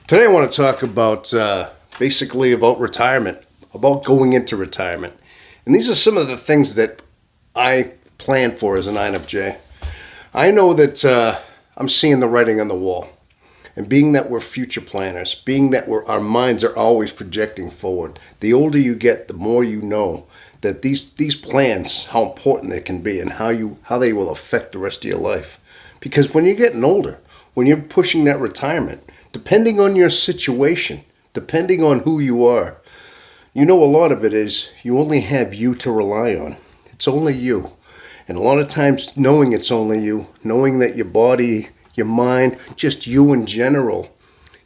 Today I want to talk about basically about retirement, about going into retirement. And these are some of the things that I plan for as an INFJ. I know that I'm seeing the writing on the wall. And being that we're future planners, being that our minds are always projecting forward, the older you get, the more you know that these plans, how important they can be and how they will affect the rest of your life. Because when you're getting older, when you're pushing that retirement, depending on your situation, depending on who you are, you know a lot of it is you only have you to rely on. It's only you. And a lot of times knowing it's only you, knowing that your body, your mind, just you in general,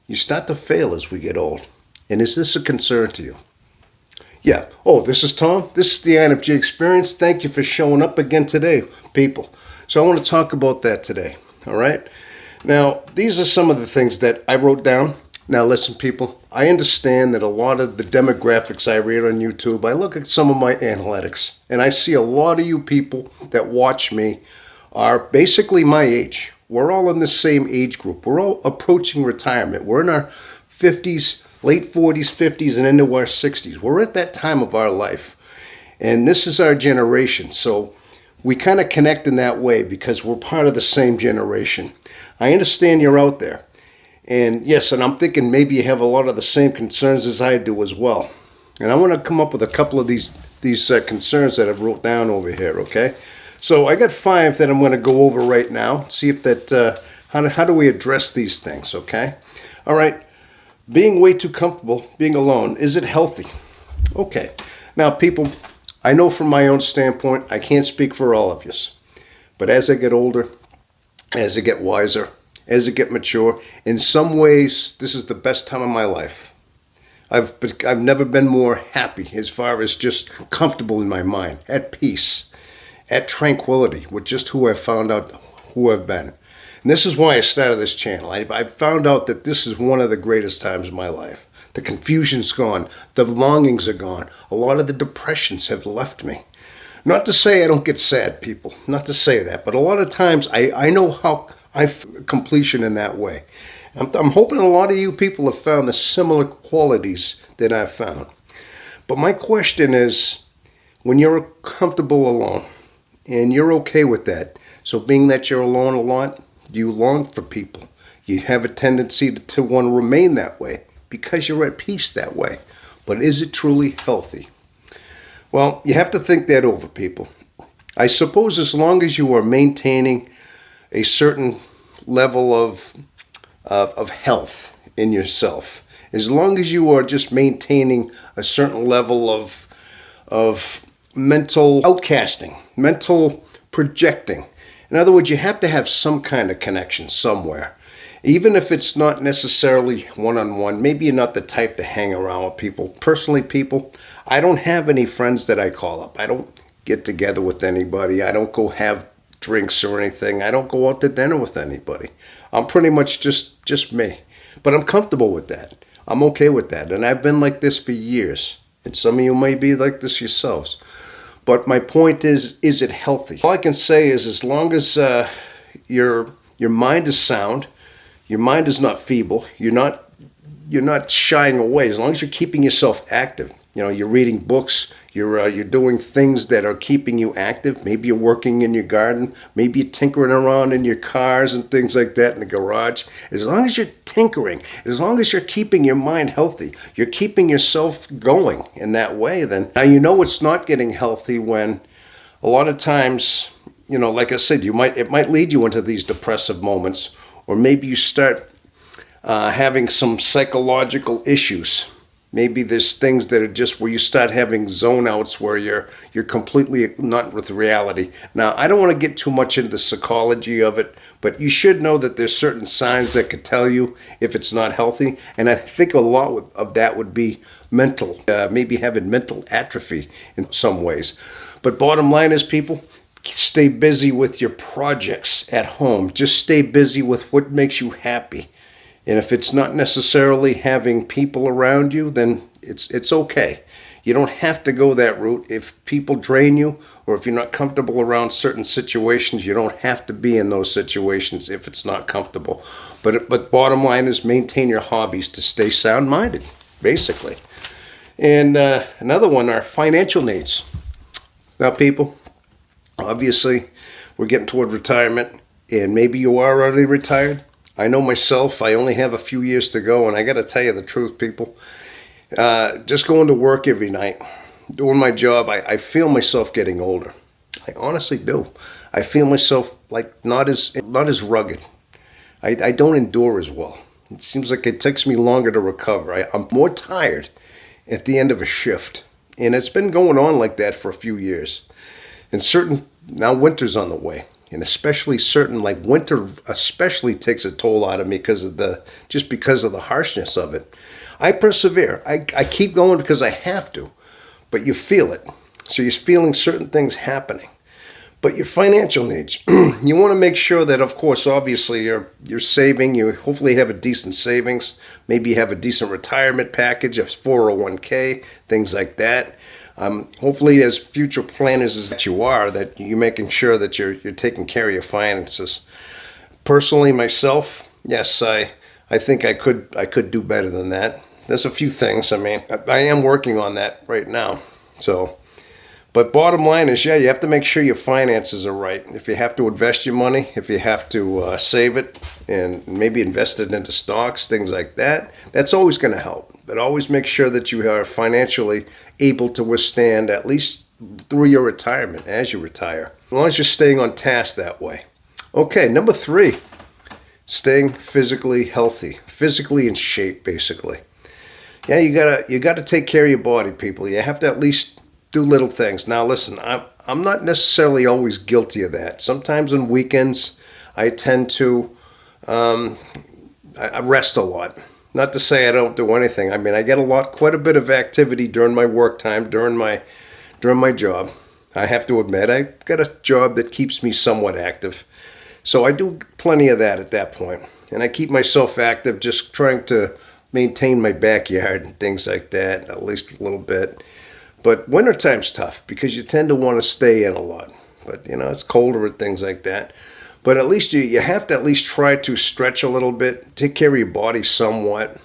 you start to fail as we get old. And is this a concern to you? Yeah. Oh, this is Tom. This is the INFJ Experience. Thank you for showing up again today, people. So I want to talk about that today. All right? Now, these are some of the things that I wrote down. Now, listen, people, I understand that a lot of the demographics I read on YouTube, I look at some of my analytics, and I see a lot of you people that watch me are basically my age. We're all in the same age group. We're all approaching retirement. We're in our 50s, late 40s, 50s, and into our 60s. We're at that time of our life. And this is our generation. So we kind of connect in that way because we're part of the same generation. I understand you're out there. And yes, and I'm thinking maybe you have a lot of the same concerns as I do as well. And I want to come up with a couple of these concerns that I've wrote down over here, okay? So I got 5 that I'm going to go over right now. See if that how do we address these things, okay? All right. Being way too comfortable, being alone, is it healthy? Okay. Now, people, I know from my own standpoint, I can't speak for all of you. But as I get older, as I get wiser, as I get mature, in some ways, this is the best time of my life. I've never been more happy as far as just comfortable in my mind, at peace, at tranquility with just who I've found out who I've been. And this is why I started this channel. I've found out that this is one of the greatest times of my life. The confusion's gone. The longings are gone. A lot of the depressions have left me. Not to say I don't get sad, people. Not to say that. But a lot of times I know how I've completion in that way. I'm hoping a lot of you people have found the similar qualities that I've found. But my question is, when you're comfortable alone, and you're okay with that, so being that you're alone a lot, you long for people. You have a tendency to want to remain that way because you're at peace that way. But is it truly healthy? Well, you have to think that over, people. I suppose as long as you are maintaining a certain level of health in yourself, as long as you are just maintaining a certain level of mental outcasting, mental projecting. In other words, you have to have some kind of connection somewhere. Even if it's not necessarily one-on-one, maybe you're not the type to hang around with people. Personally, people, I don't have any friends that I call up. I don't get together with anybody. I don't go have drinks or anything. I don't go out to dinner with anybody. I'm pretty much just me. But I'm comfortable with that. I'm okay with that. And I've been like this for years. And some of you may be like this yourselves. But my point is it healthy? All I can say is as long as your mind is sound, your mind is not feeble, you're not shying away, as long as you're keeping yourself active. You know, you're reading books, you're doing things that are keeping you active. Maybe you're working in your garden, maybe you're tinkering around in your cars and things like that in the garage. As long as you're tinkering, as long as you're keeping your mind healthy, you're keeping yourself going in that way, then now you know it's not getting healthy when a lot of times, you know, like I said, it might lead you into these depressive moments, or maybe you start having some psychological issues. Maybe there's things that are just where you start having zone outs where you're completely not with reality. Now, I don't want to get too much into the psychology of it, but you should know that there's certain signs that could tell you if it's not healthy. And I think a lot of that would be mental, maybe having mental atrophy in some ways. But bottom line is, people, stay busy with your projects at home. Just stay busy with what makes you happy. And if it's not necessarily having people around you, then it's okay. You don't have to go that route. If people drain you or if you're not comfortable around certain situations, you don't have to be in those situations if it's not comfortable. But bottom line is maintain your hobbies to stay sound-minded, basically. And another one are financial needs. Now, people, obviously, we're getting toward retirement, and maybe you are already retired. I know myself, I only have a few years to go, and I got to tell you the truth, people. Just going to work every night, doing my job, I feel myself getting older. I honestly do. I feel myself like not as rugged. I don't endure as well. It seems like it takes me longer to recover. I'm more tired at the end of a shift. And it's been going on like that for a few years. And now winter's on the way. And especially certain, like winter especially takes a toll out of me because of the harshness of it. I persevere. I keep going because I have to. But you feel it. So you're feeling certain things happening. But your financial needs, you want to make sure that, of course, obviously you're saving. You hopefully have a decent savings. Maybe you have a decent retirement package, a 401k, things like that. Hopefully, as future planners as that you are, that you're making sure that you're taking care of your finances. Personally, myself, yes, I think I could do better than that. There's a few things. I mean, I am working on that right now. So, but bottom line is, yeah, you have to make sure your finances are right. If you have to invest your money, if you have to save it and maybe invest it into stocks, things like that, that's always going to help. But always make sure that you are financially able to withstand at least through your retirement as you retire. As long as you're staying on task that way. Okay, number 3, staying physically healthy, physically in shape, basically. Yeah, you gotta take care of your body, people. You have to at least do little things. Now, listen, I'm not necessarily always guilty of that. Sometimes on weekends, I tend to I rest a lot. Not to say I don't do anything. I mean, I get quite a bit of activity during my work time, during my job. I have to admit, I've got a job that keeps me somewhat active. So I do plenty of that at that point. And I keep myself active, just trying to maintain my backyard and things like that, at least a little bit. But wintertime's tough because you tend to want to stay in a lot. But, it's colder and things like that. But at least you have to at least try to stretch a little bit, take care of your body somewhat.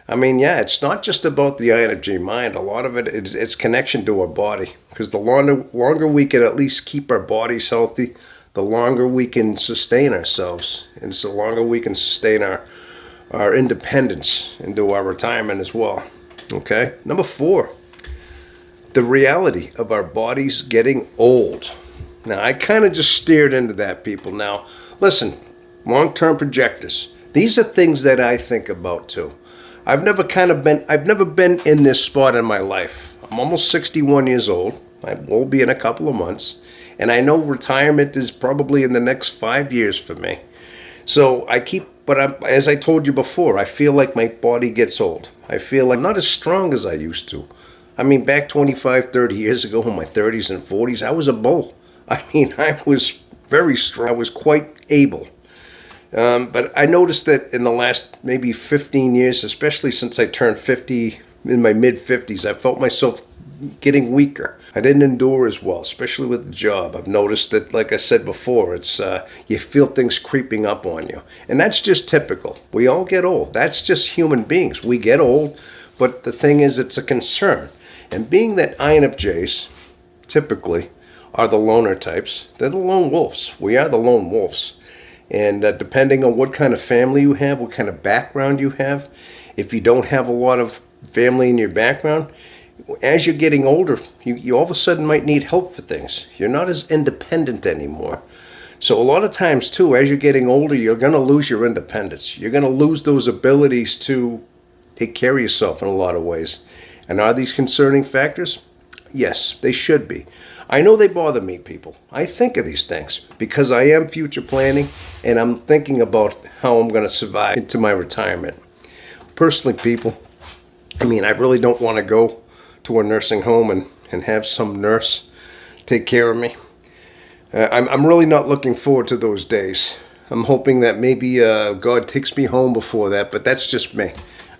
I mean, yeah, it's not just about the Infj mind. A lot of it is its connection to our body. Because the longer we can at least keep our bodies healthy, the longer we can sustain ourselves. And so the longer we can sustain our independence into our retirement as well. Okay? Number 4, the reality of our bodies getting old. Now, I kind of just steered into that, people. Now, listen, long-term projectors. These are things that I think about too. I've never been in this spot in my life. I'm almost 61 years old. I will be in a couple of months. And I know retirement is probably in the next 5 years for me. So as I told you before, I feel like my body gets old. I feel like I'm not as strong as I used to. I mean, back 25, 30 years ago, in my 30s and 40s, I was a bull. I mean, I was very strong. I was quite able. But I noticed that in the last maybe 15 years, especially since I turned 50, in my mid-50s, I felt myself getting weaker. I didn't endure as well, especially with the job. I've noticed that, like I said before, it's you feel things creeping up on you. And that's just typical. We all get old. That's just human beings. We get old, but the thing is, it's a concern. And being that INFJs, typically, are the loner types, they're the lone wolves. We are the lone wolves. And depending on what kind of family you have, what kind of background you have, if you don't have a lot of family in your background, as you're getting older, you all of a sudden might need help for things. You're not as independent anymore. So a lot of times, too, as you're getting older, you're going to lose your independence. You're going to lose those abilities to take care of yourself in a lot of ways. And are these concerning factors? Yes, they should be. I know they bother me, people. I think of these things because I am future planning and I'm thinking about how I'm going to survive into my retirement. Personally, people, I mean, I really don't want to go to a nursing home and have some nurse take care of me. I'm really not looking forward to those days. I'm hoping that maybe God takes me home before that, but that's just me.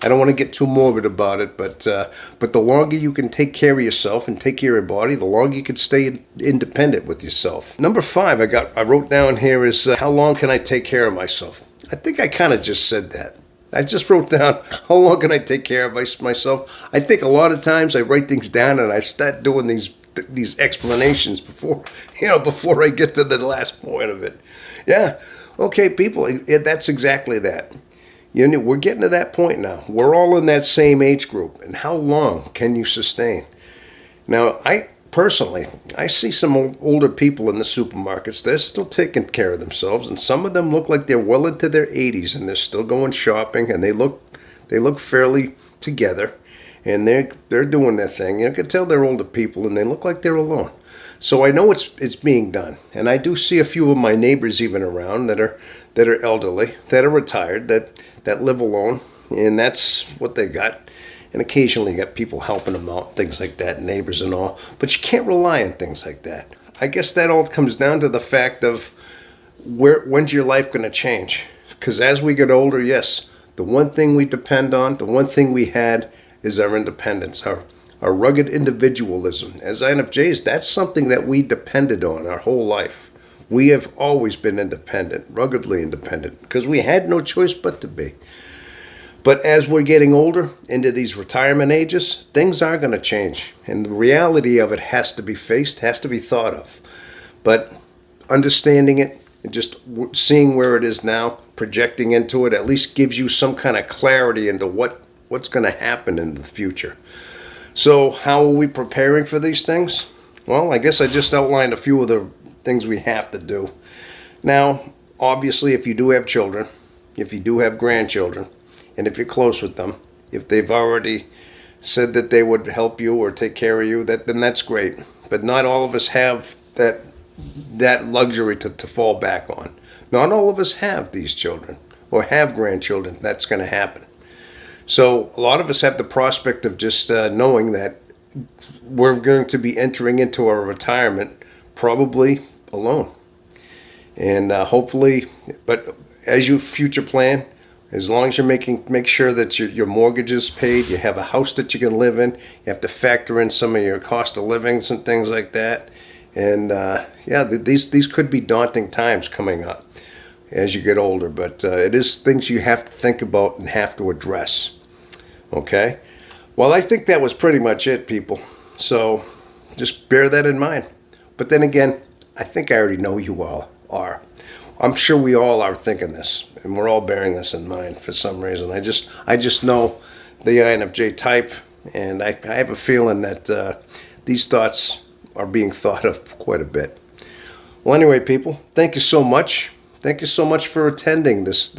I don't want to get too morbid about it, but the longer you can take care of yourself and take care of your body, the longer you can stay independent with yourself. Number 5 I wrote down here is how long can I take care of myself? I think I kind of just said that. I just wrote down how long can I take care of myself. I think a lot of times I write things down and I start doing these explanations before I get to the last point of it. Yeah, okay, people, that's exactly that. We're getting to that point now. We're all in that same age group, and how long can you sustain? Now, I see some older people in the supermarkets. They're still taking care of themselves, and some of them look like they're well into their 80s, and they're still going shopping, and they look fairly together, and they're doing their thing. You can tell they're older people, and they look like they're alone. So I know it's being done, and I do see a few of my neighbors even around that are elderly, that are retired, that live alone, and that's what they got. And occasionally you got people helping them out, things like that, neighbors and all. But you can't rely on things like that. I guess that all comes down to the fact of when's your life going to change? Because as we get older, yes, the one thing we depend on, the one thing we had is our independence, our rugged individualism. As INFJs, that's something that we depended on our whole life. We have always been independent, ruggedly independent, because we had no choice but to be. But as we're getting older, into these retirement ages, things are going to change. And the reality of it has to be faced, has to be thought of. But understanding it and just seeing where it is now, projecting into it, at least gives you some kind of clarity into what's going to happen in the future. So how are we preparing for these things? Well, I guess I just outlined a few of the things we have to do. Now, obviously, if you do have children, if you do have grandchildren, and if you're close with them, if they've already said that they would help you or take care of you, then that's great. But not all of us have that luxury to fall back on. Not all of us have these children or have grandchildren. That's going to happen. So a lot of us have the prospect of just knowing that we're going to be entering into our retirement probably alone. And hopefully, but as you future plan, as long as you make sure that your mortgage is paid, you have a house that you can live in, you have to factor in some of your cost of livings and things like that. And these could be daunting times coming up as you get older, but it is things you have to think about and have to address. Okay? Well, I think that was pretty much it, people. So just bear that in mind. But then again, I think I already know you all are. I'm sure we all are thinking this, and we're all bearing this in mind for some reason. I just know the INFJ type, and I have a feeling that these thoughts are being thought of quite a bit. Well, anyway, people, thank you so much. Thank you so much for attending this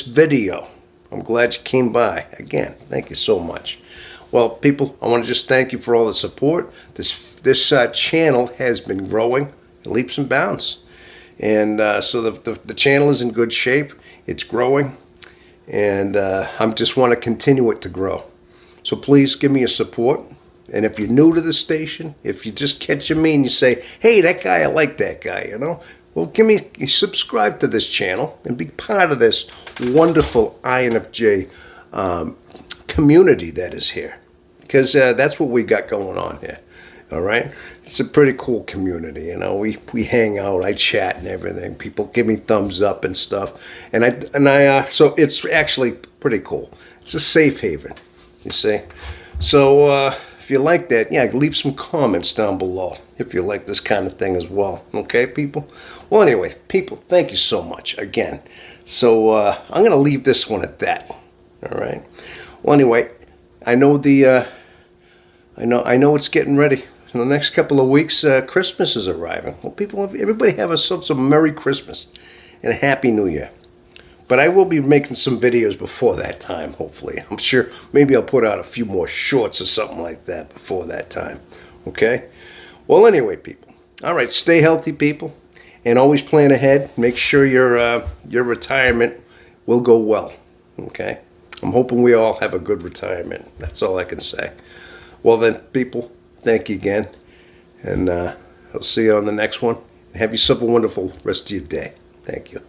video. I'm glad you came by. Again, thank you so much. Well, people, I want to just thank you for all the support. This channel has been growing leaps and bounds. And so the channel is in good shape. It's growing. And I just want to continue it to grow. So please give me your support. And if you're new to the station, if you just catch me and you say, hey, that guy, I like that guy, well, subscribe to this channel and be part of this wonderful INFJ community that is here. Because that's what we got going on here. All right? It's a pretty cool community, We hang out, I chat and everything. People give me thumbs up and stuff. And I so it's actually pretty cool. It's a safe haven, you see. So if you like that, leave some comments down below if you like this kind of thing as well. Okay, people? Well, anyway, people, thank you so much again. So I'm going to leave this one at that. All right? Well, anyway, I know I know it's getting ready. In the next couple of weeks, Christmas is arriving. Well, people, everybody have yourselves a Merry Christmas and a Happy New Year. But I will be making some videos before that time, hopefully. I'm sure maybe I'll put out a few more shorts or something like that before that time. Okay? Well, anyway, people. All right, stay healthy, people. And always plan ahead. Make sure your retirement will go well. Okay? I'm hoping we all have a good retirement. That's all I can say. Well, then, people, thank you again. And I'll see you on the next one. Have yourself a wonderful rest of your day. Thank you.